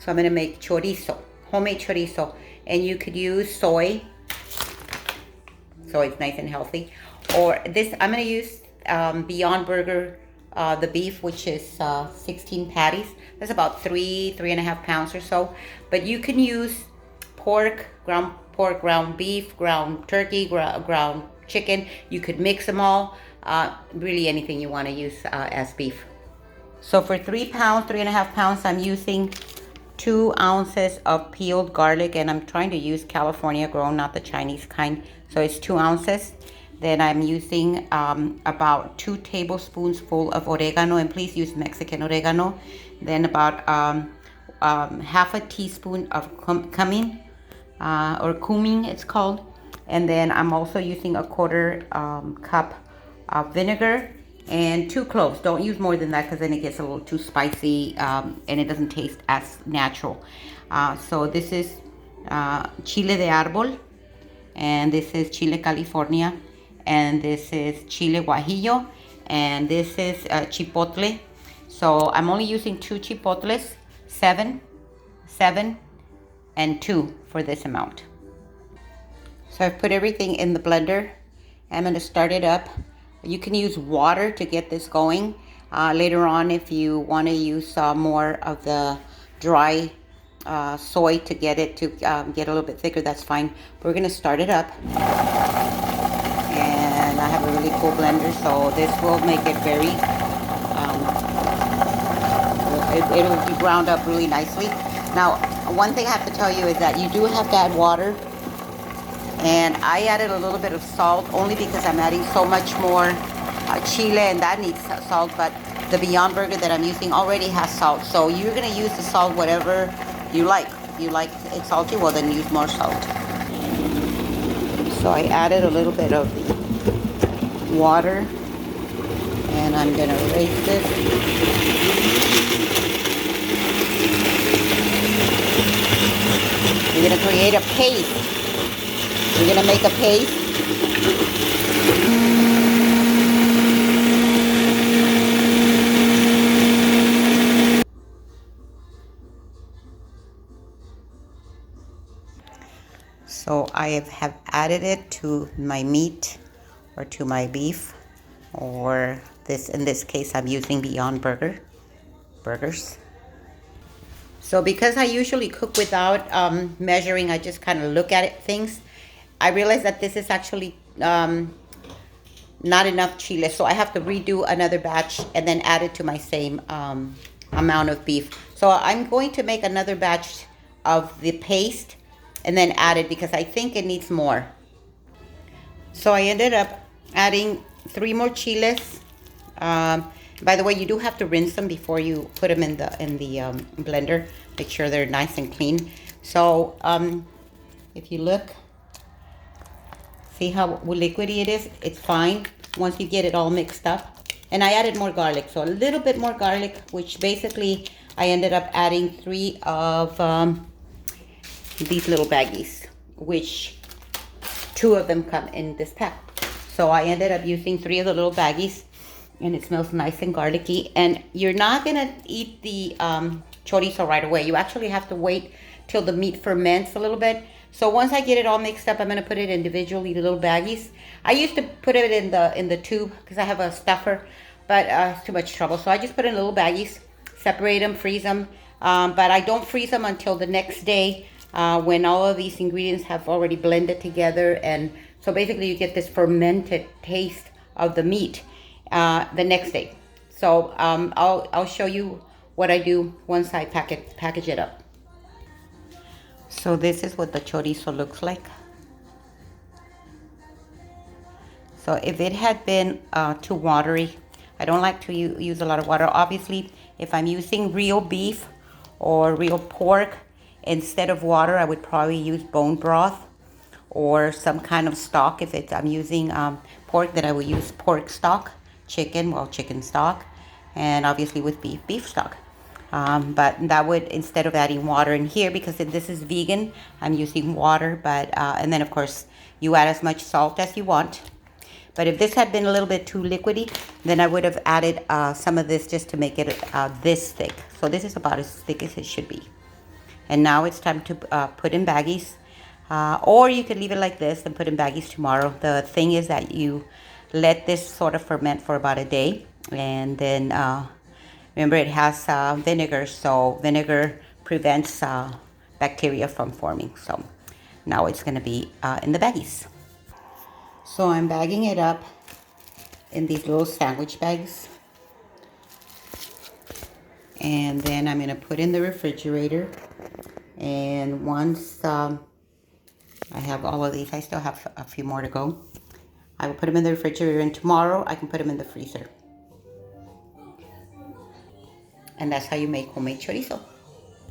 So I'm gonna make chorizo, homemade chorizo. And you could use soy, so it's nice and healthy. Or this, I'm gonna use Beyond Burger, the beef, which is 16 patties. That's about 3.5 pounds or so. But you can use pork, ground beef, ground turkey, ground chicken. You could mix them all. Really anything you want to use as beef. So for 3 pounds, 3.5 pounds, I'm using 2 ounces of peeled garlic, and I'm trying to use California grown, not the Chinese kind. So it's 2 ounces. Then I'm using about 2 tablespoons full of oregano, and please use Mexican oregano. Then about half a teaspoon of cumin, or cumin it's called. And then I'm also using a quarter cup of vinegar and 2 cloves. Don't use more than that because then it gets a little too spicy and it doesn't taste as natural. So this is chile de árbol, and this is chile California, and this is chile guajillo, and this is chipotle. So I'm only using 2 chipotles, 7, and 2 for this amount. So I've put everything in the blender. I'm going to start it up. You can use water to get this going. Later on, if you want to use more of the dry soy to get it to get a little bit thicker, that's fine. But we're going to start it up. And I have a really cool blender, so this will make it very, it'll be ground up really nicely. Now, one thing I have to tell you is that you do have to add water. And I added a little bit of salt only because I'm adding so much more chile, and that needs salt. But the Beyond Burger that I'm using already has salt. So you're going to use the salt whatever you like. If you like it salty, well then use more salt. So I added a little bit of the water. And I'm going to raise this. You're going to create a paste. We're going to make a paste. So I have added it to my meat or to my beef, or this, in this case I'm using Beyond Burgers. So because I usually cook without measuring, I just kind of look at things. I realized that this is actually not enough chile, so I have to redo another batch and then add it to my same amount of beef. So I'm going to make another batch of the paste and then add it because I think it needs more. So I ended up adding 3 more chiles. By the way, you do have to rinse them before you put them in the blender. Make sure they're nice and clean. So if you look, see how liquidy it is? It's fine once you get it all mixed up. And I added more garlic, so a little bit more garlic, which basically I ended up adding 3 of these little baggies, which 2 of them come in this pack. So I ended up using 3 of the little baggies, and it smells nice and garlicky. And you're not gonna eat the chorizo right away. You actually have to wait till the meat ferments a little bit. So once I get it all mixed up, I'm gonna put it individually, the little baggies. I used to put it in the tube because I have a stuffer, but it's too much trouble. So I just put it in little baggies, separate them, freeze them. But I don't freeze them until the next day when all of these ingredients have already blended together. And so basically you get this fermented taste of the meat the next day. So I'll show you what I do once I package it up. So this is what the chorizo looks like. So if it had been too watery, I don't like to use a lot of water. Obviously, if I'm using real beef or real pork, instead of water, I would probably use bone broth or some kind of stock. If I'm using pork, then I would use pork stock. Chicken stock. And obviously with beef stock. But that would, instead of adding water in here, because this is vegan, I'm using water. But and then of course you add as much salt as you want. But if this had been a little bit too liquidy, then I would have added some of this just to make it this thick. So this is about as thick as it should be. And now it's time to put in baggies. Or you could leave it like this and put in baggies tomorrow. The thing is that you let this sort of ferment for about a day. And then remember it has vinegar, so vinegar prevents bacteria from forming. So now it's going to be in the baggies. So I'm bagging it up in these little sandwich bags. And then I'm going to put in the refrigerator. And once I have all of these, I still have a few more to go, I will put them in the refrigerator, and tomorrow I can put them in the freezer. And that's how you make homemade chorizo.